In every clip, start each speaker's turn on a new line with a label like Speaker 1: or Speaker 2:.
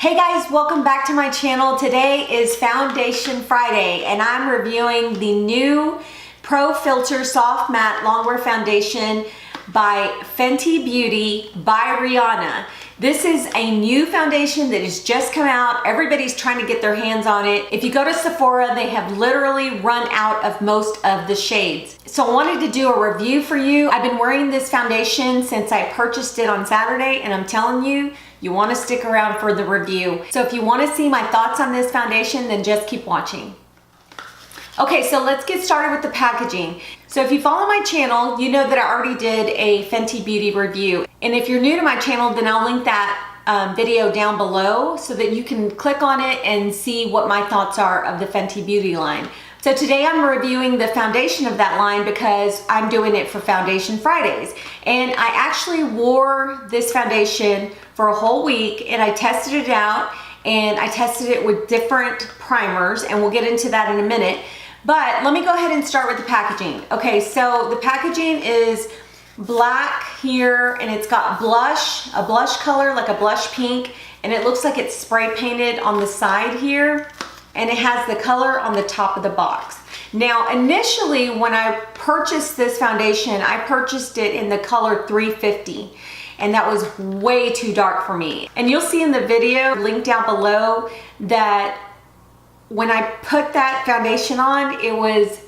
Speaker 1: Hey guys, welcome back to my channel. Today is Foundation Friday and I'm reviewing the new Pro Filt'r Soft Matte Longwear Foundation by Fenty Beauty by Rihanna. This is a new foundation that has just come out. Everybody's trying to get their hands on it. If you go to Sephora, they have literally run out of most of the shades. So I wanted to do a review for you. I've been wearing this foundation since I purchased it on Saturday, and I'm telling you, you want to stick around for the review. So if you want to see my thoughts on this foundation, then just keep watching. Okay, so let's get started with the packaging. So if you follow my channel, you know that I already did a Fenty Beauty review. And if you're new to my channel, then I'll link that video down below so that you can click on it and see what my thoughts are of the Fenty Beauty line. So today I'm reviewing the foundation of that line because I'm doing it for Foundation Fridays. And I actually wore this foundation for a whole week and I tested it out, and I tested it with different primers, and we'll get into that in a minute. But let me go ahead and start with the packaging. Okay, so the packaging is black here, and it's got blush, a blush color, like a blush pink, and it looks like it's spray painted on the side here, and it has the color on the top of the box. Now, initially, when I purchased this foundation, I purchased it in the color 350, and that was way too dark for me. And you'll see in the video, linked down below, that when I put that foundation on, it was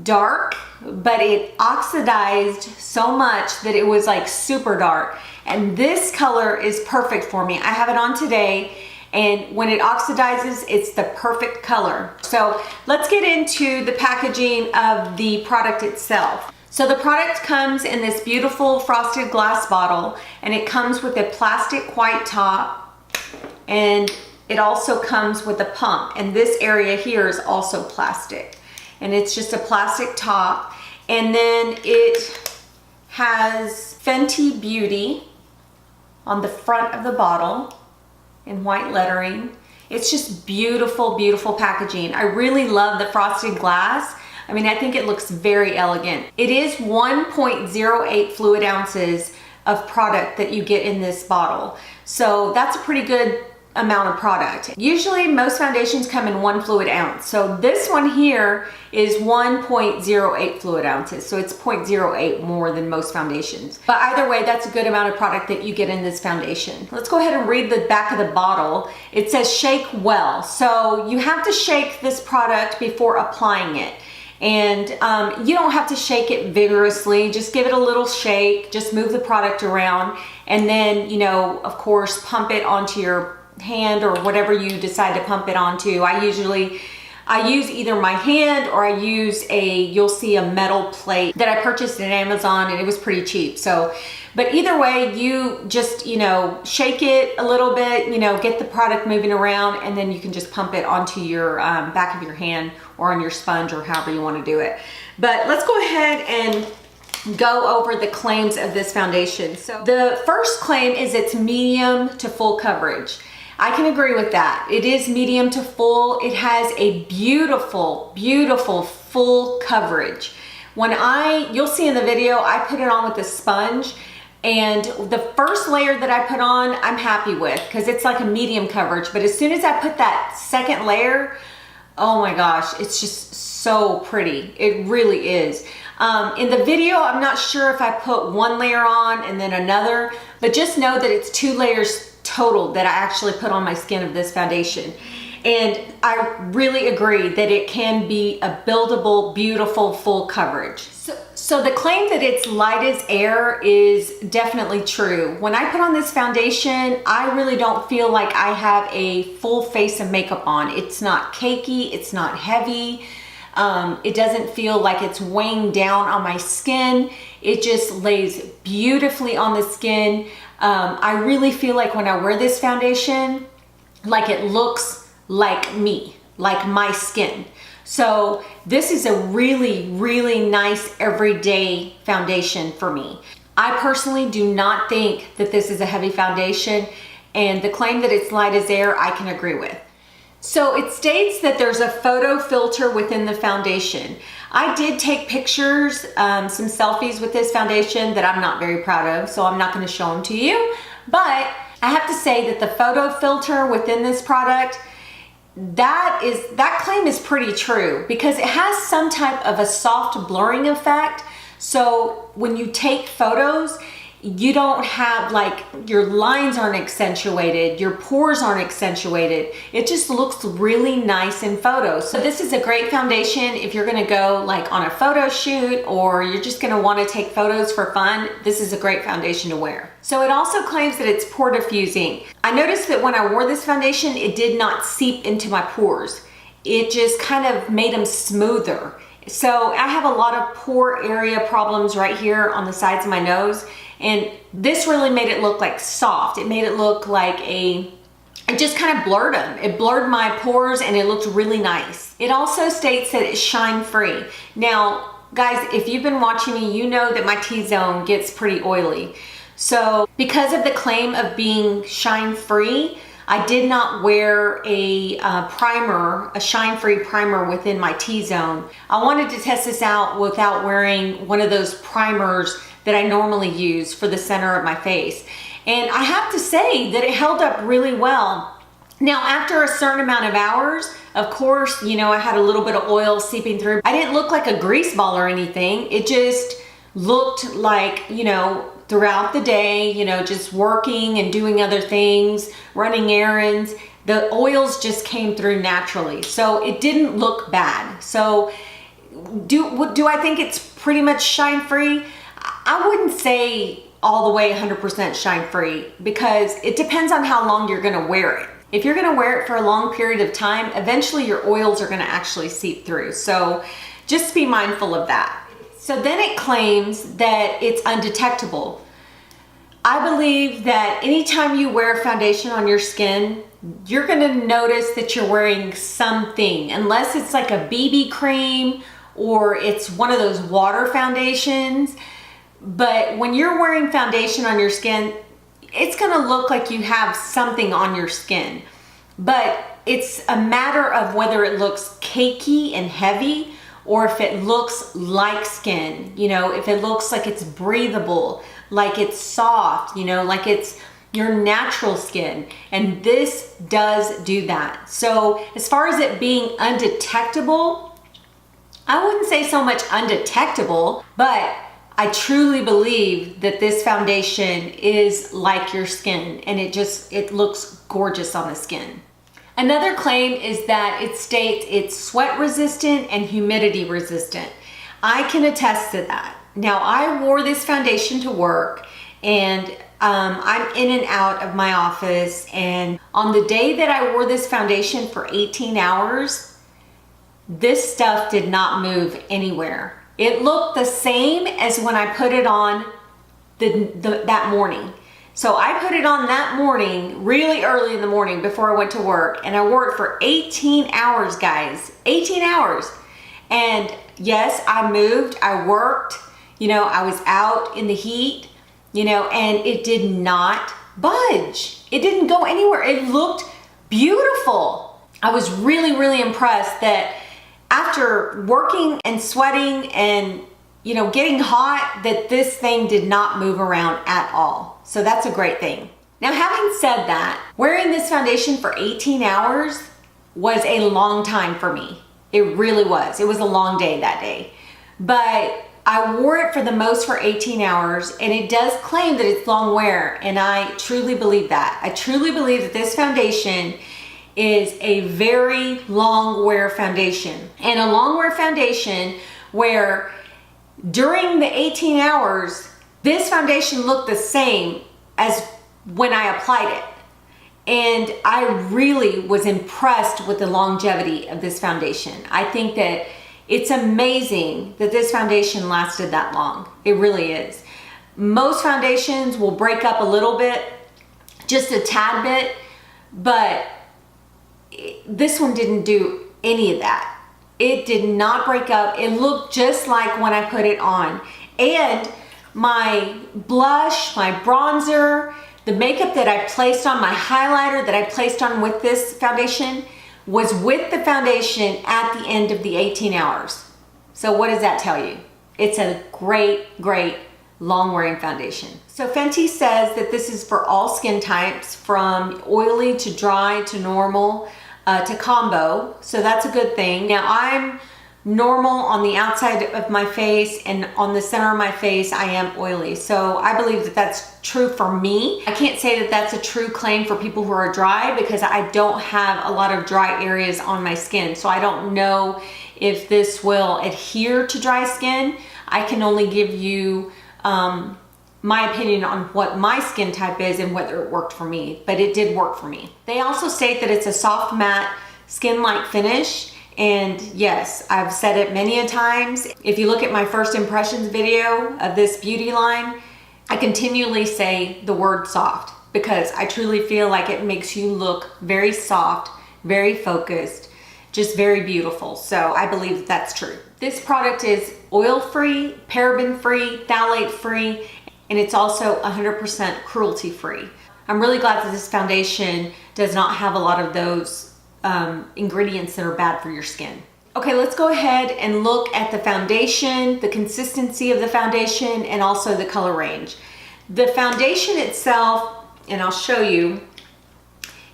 Speaker 1: dark, but it oxidized so much that it was like super dark. And this color is perfect for me. I have it on today, and when it oxidizes, it's the perfect color. So let's get into the packaging of the product itself. So the product comes in this beautiful frosted glass bottle, and it comes with a plastic white top, and it also comes with a pump, and this area here is also plastic, and it's just a plastic top. And then it has Fenty Beauty on the front of the bottle in white lettering. It's just beautiful, beautiful packaging. I really love the frosted glass. I mean, I think it looks very elegant. It is 1.08 fluid ounces of product that you get in this bottle. So that's a pretty good amount of product. Usually most foundations come in 1 fluid ounce. So this one here is 1.08 fluid ounces. So it's 0.08 more than most foundations. But either way, that's a good amount of product that you get in this foundation. Let's go ahead and read the back of the bottle. It says shake well. So you have to shake this product before applying it. And you don't have to shake it vigorously, just give it a little shake, just move the product around, and then, you know, of course, pump it onto your hand or whatever you decide to pump it onto. I use either my hand, or I use you'll see a metal plate that I purchased at Amazon, and it was pretty cheap. So, but either way, you just, you know, shake it a little bit, you know, get the product moving around, and then you can just pump it onto your back of your hand or on your sponge, or however you want to do it. But let's go ahead and go over the claims of this foundation. So the first claim is it's medium to full coverage. I can agree with that. It is medium to full. It has a beautiful, beautiful full coverage. You'll see in the video, I put it on with a sponge, and the first layer that I put on, I'm happy with, because it's like a medium coverage. But as soon as I put that second layer, oh my gosh, it's just so pretty. It really is. In the video, I'm not sure if I put one layer on and then another, but just know that it's 2 layers total that I actually put on my skin of this foundation. And I really agree that it can be a buildable, beautiful, full coverage. So the claim that it's light as air is definitely true. When I put on this foundation, I really don't feel like I have a full face of makeup on. It's not cakey, it's not heavy. It doesn't feel like it's weighing down on my skin. It just lays beautifully on the skin. I really feel like when I wear this foundation, like it looks like me, like my skin. So this is a really, really nice everyday foundation for me. I personally do not think that this is a heavy foundation, and the claim that it's light as air, I can agree with. So it states that there's a photo filter within the foundation. I did take pictures, some selfies with this foundation that I'm not very proud of, so I'm not going to show them to you. But I have to say that the photo filter within this product, that claim is pretty true because it has some type of a soft blurring effect. So when you take photos, you don't have, like, your lines aren't accentuated, your pores aren't accentuated. It just looks really nice in photos. So this is a great foundation if you're gonna go like on a photo shoot or you're just gonna wanna take photos for fun. This is a great foundation to wear. So it also claims that it's pore diffusing. I noticed that when I wore this foundation, it did not seep into my pores. It just kind of made them smoother. So I have a lot of pore area problems right here on the sides of my nose. And this really made it look like soft. It made it look like it just kind of blurred them. It blurred my pores and it looked really nice. It also states that it's shine free. Now, guys, if you've been watching me, you know that my T-zone gets pretty oily. So because of the claim of being shine free, I did not wear a primer, a shine-free primer within my T-zone. I wanted to test this out without wearing one of those primers that I normally use for the center of my face. And I have to say that it held up really well. Now, after a certain amount of hours, of course, you know, I had a little bit of oil seeping through. I didn't look like a grease ball or anything. It just looked like, you know, throughout the day, you know, just working and doing other things, running errands, the oils just came through naturally. So it didn't look bad. So do I think it's pretty much shine free? I wouldn't say all the way 100% shine free because it depends on how long you're gonna wear it. If you're gonna wear it for a long period of time, eventually your oils are gonna actually seep through. So just be mindful of that. So then it claims that it's undetectable. I believe that anytime you wear foundation on your skin, you're gonna notice that you're wearing something, unless it's like a BB cream or it's one of those water foundations. But when you're wearing foundation on your skin, it's gonna look like you have something on your skin. But it's a matter of whether it looks cakey and heavy or if it looks like skin, you know, if it looks like it's breathable, like it's soft, you know, like it's your natural skin. And this does do that. So as far as it being undetectable, I wouldn't say so much undetectable, but I truly believe that this foundation is like your skin and it looks gorgeous on the skin. Another claim is that it states it's sweat resistant and humidity resistant. I can attest to that. Now, I wore this foundation to work and I'm in and out of my office, and on the day that I wore this foundation for 18 hours, this stuff did not move anywhere. It looked the same as when I put it on that morning. So I put it on that morning, really early in the morning before I went to work, and I wore it for 18 hours, guys. 18 hours. And yes, I moved, I worked, you know, I was out in the heat, you know, and it did not budge. It didn't go anywhere. It looked beautiful. I was really, really impressed that after working and sweating and, you know, getting hot, that this thing did not move around at all. So that's a great thing. Now, having said that, wearing this foundation for 18 hours was a long time for me. It really was. It was a long day that day. But I wore it for the most for 18 hours, and it does claim that it's Longwear, and I truly believe that. I truly believe that this foundation is a very long wear foundation, and a long wear foundation where during the 18 hours, this foundation looked the same as when I applied it. And I really was impressed with the longevity of this foundation. I think that it's amazing that this foundation lasted that long. It really is. Most foundations will break up a little bit, just a tad bit, but this one didn't do any of that. It did not break up. It looked just like when I put it on. And my blush, my bronzer, the makeup that I placed on, my highlighter that I placed on with this foundation was with the foundation at the end of the 18 hours. So what does that tell you? It's a great, great long-wearing foundation. So Fenty says that this is for all skin types, from oily to dry to normal to combo. So that's a good thing. Now I'm normal on the outside of my face, and on the center of my face I am oily. So I believe that that's true for me. I can't say that that's a true claim for people who are dry, because I don't have a lot of dry areas on my skin. So I don't know if this will adhere to dry skin. I can only give you my opinion on what my skin type is and whether it worked for me, but it did work for me. They also state that it's a soft matte skin-like finish. And yes, I've said it many a times. If you look at my first impressions video of this beauty line, I continually say the word soft, because I truly feel like it makes you look very soft, very focused, just very beautiful. So I believe that that's true. This product is oil-free, paraben-free, phthalate-free, and it's also 100% cruelty-free. I'm really glad that this foundation does not have a lot of those ingredients that are bad for your skin. Okay, let's go ahead and look at the foundation, the consistency of the foundation, and also the color range. The foundation itself, and I'll show you,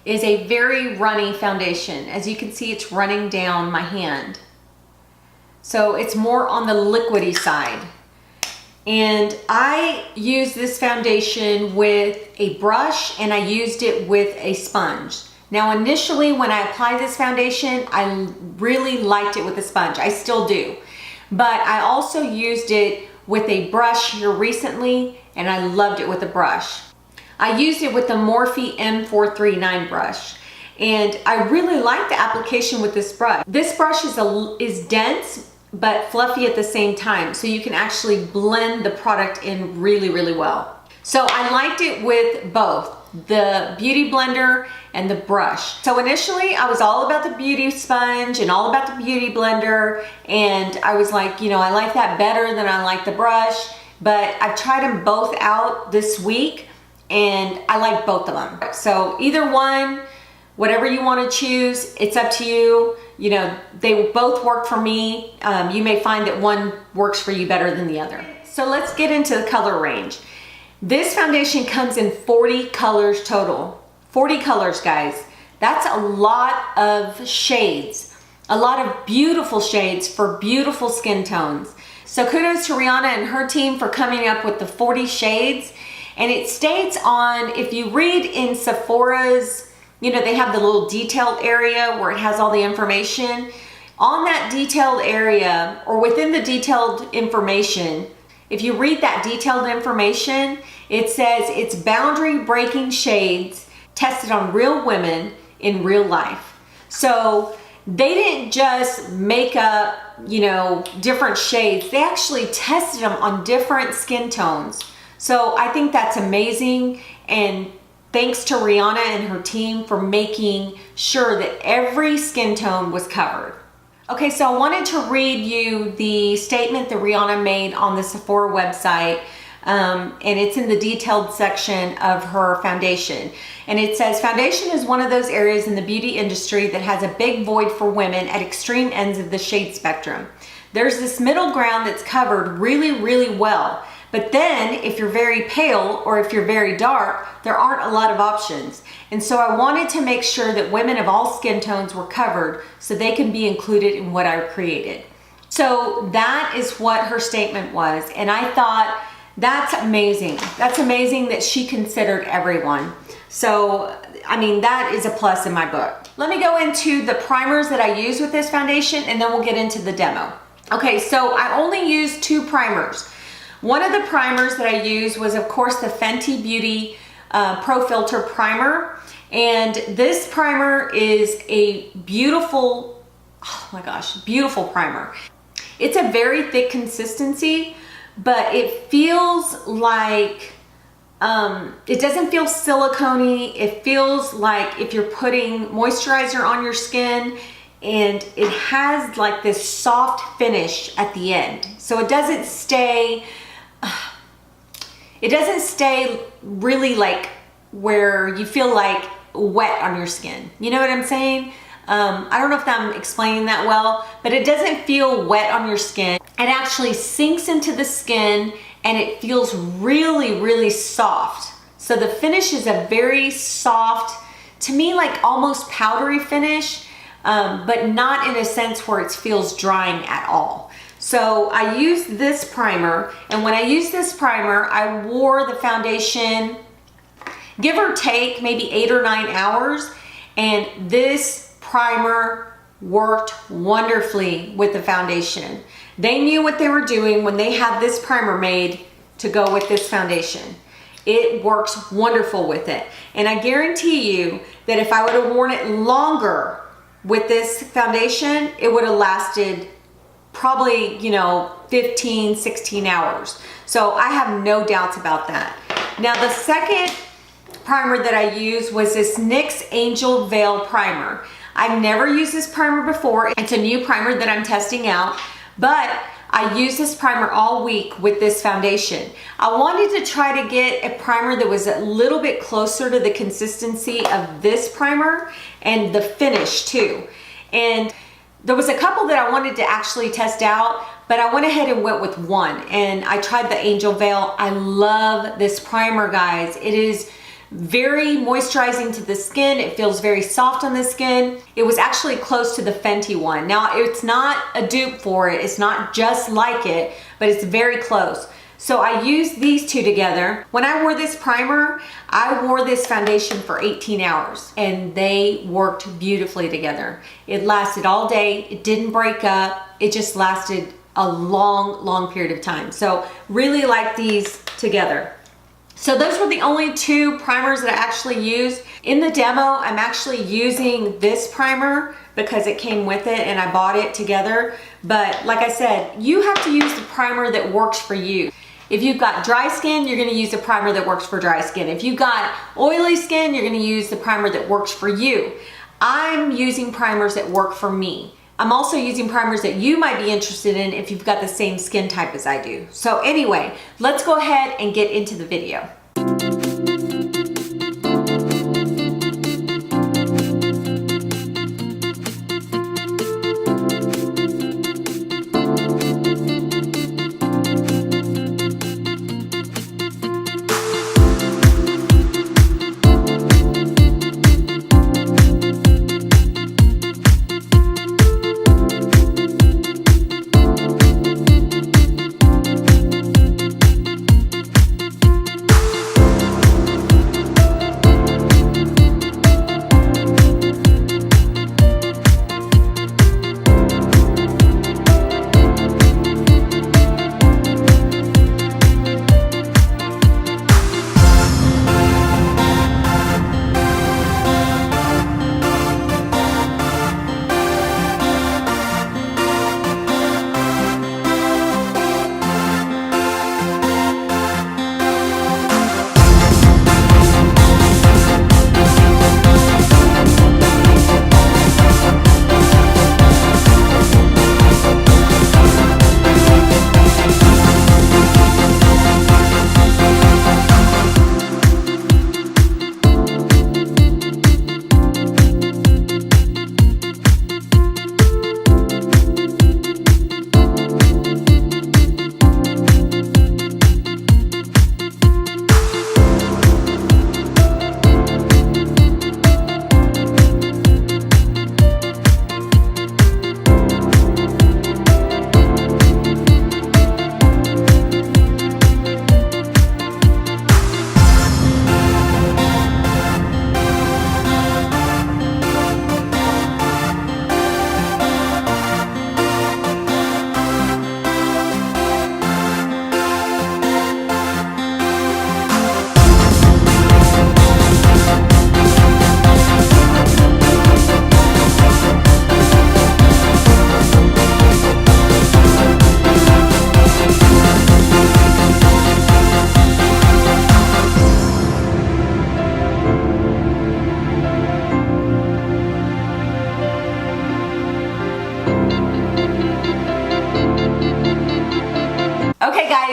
Speaker 1: is a very runny foundation. As you can see, it's running down my hand. So it's more on the liquidy side. And I used this foundation with a brush, and I used it with a sponge. Now initially when I applied this foundation, I really liked it with a sponge. I still do. But I also used it with a brush here recently, and I loved it with a brush. I used it with the Morphe M439 brush, and I really like the application with this brush. This brush is dense but fluffy at the same time, so you can actually blend the product in really, really well. So I liked it with both the beauty blender and the brush. So initially I was all about the beauty sponge and all about the beauty blender, and I was like, you know, I like that better than I like the brush, but I've tried them both out this week and I like both of them. So either one, whatever you want to choose, it's up to you. You know, they both work for me. You may find that one works for you better than the other. So let's get into the color range. This foundation comes in 40 colors total. 40 colors, guys. That's a lot of shades. A lot of beautiful shades for beautiful skin tones. So kudos to Rihanna and her team for coming up with the 40 shades. And it states on, if you read in Sephora's, you know, they have the little detailed area where it has all the information. On that detailed area, or within the detailed information, if you read that detailed information, it says it's boundary breaking shades tested on real women in real life. So they didn't just make up, you know, different shades. They actually tested them on different skin tones. So I think that's amazing. And thanks to Rihanna and her team for making sure that every skin tone was covered. Okay, so I wanted to read you the statement that Rihanna made on the Sephora website, and it's in the detailed section of her foundation. And it says, foundation is one of those areas in the beauty industry that has a big void for women at extreme ends of the shade spectrum. There's this middle ground that's covered really, really well. But then if you're very pale or if you're very dark, there aren't a lot of options. And so I wanted to make sure that women of all skin tones were covered so they can be included in what I created. So that is what her statement was. And I thought, that's amazing. That's amazing that she considered everyone. So, I mean, that is a plus in my book. Let me go into the primers that I use with this foundation, and then we'll get into the demo. Okay, so I only used 2 primers. One of the primers that I used was, of course, the Fenty Beauty Pro Filt'r primer. And this primer is a beautiful, oh my gosh, beautiful primer. It's a very thick consistency, but it feels like, it doesn't feel silicone-y. It feels like if you're putting moisturizer on your skin, and it has like this soft finish at the end. So it doesn't stay really like where you feel like wet on your skin. You know what I'm saying? I don't know if I'm explaining that well, but it doesn't feel wet on your skin. It actually sinks into the skin and it feels really, really soft. So the finish is a very soft, to me, like almost powdery finish, but not in a sense where it feels drying at all. So I used this primer, and when I used this primer, I wore the foundation, give or take maybe 8 or 9 hours, and this primer worked wonderfully with the foundation. They knew what they were doing when they had this primer made to go with this foundation. It works wonderful with it. And I guarantee you that if I would have worn it longer with this foundation, it would have lasted probably, 15, 16 hours. So I have no doubts about that. Now the second primer that I used was this NYX Angel Veil Primer. I've never used this primer before. It's a new primer that I'm testing out, but I used this primer all week with this foundation. I wanted to try to get a primer that was a little bit closer to the consistency of this primer and the finish too. And there was a couple that I wanted to actually test out, but I went ahead and went with one, and I tried the Angel Veil. I love this primer, guys. It is very moisturizing to the skin. It feels very soft on the skin. It was actually close to the Fenty one. Now, it's not a dupe for it. It's not just like it, but it's very close. So I used these two together. When I wore this primer, I wore this foundation for 18 hours, and they worked beautifully together. It lasted all day. It didn't break up. It just lasted a long, long period of time. So really like these together. So those were the only two primers that I actually used. In the demo, I'm actually using this primer because it came with it and I bought it together. But like I said, you have to use the primer that works for you. If you've got dry skin, you're gonna use a primer that works for dry skin. If you've got oily skin, you're gonna use the primer that works for you. I'm using primers that work for me. I'm also using primers that you might be interested in if you've got the same skin type as I do. So anyway, let's go ahead and get into the video.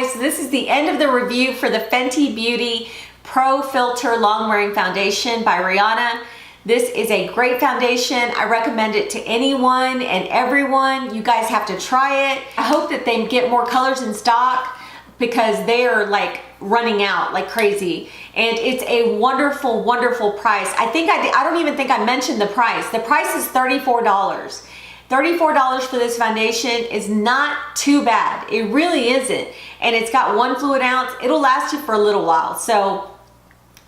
Speaker 1: guys, this is the end of the review for the Fenty Beauty Pro Filter Long Wearing Foundation by Rihanna. This is a great foundation. I recommend it to anyone and everyone. You guys have to try it. I hope that they get more colors in stock. because they are like running out like crazy. And it's a wonderful, wonderful price. I don't even think I mentioned the price. The price is $34. $34 for this foundation is not too bad. It really isn't. And it's got 1 fluid ounce. It'll last you for a little while. So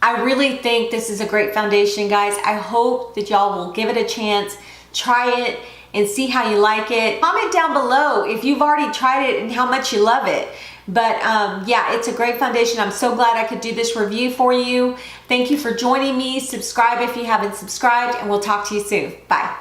Speaker 1: I really think this is a great foundation, guys. I hope that y'all will give it a chance, try it, and see how you like it. Comment down below if you've already tried it and how much you love it. But yeah, it's a great foundation. I'm so glad I could do this review for you. Thank you for joining me. Subscribe if you haven't subscribed, and we'll talk to you soon. Bye.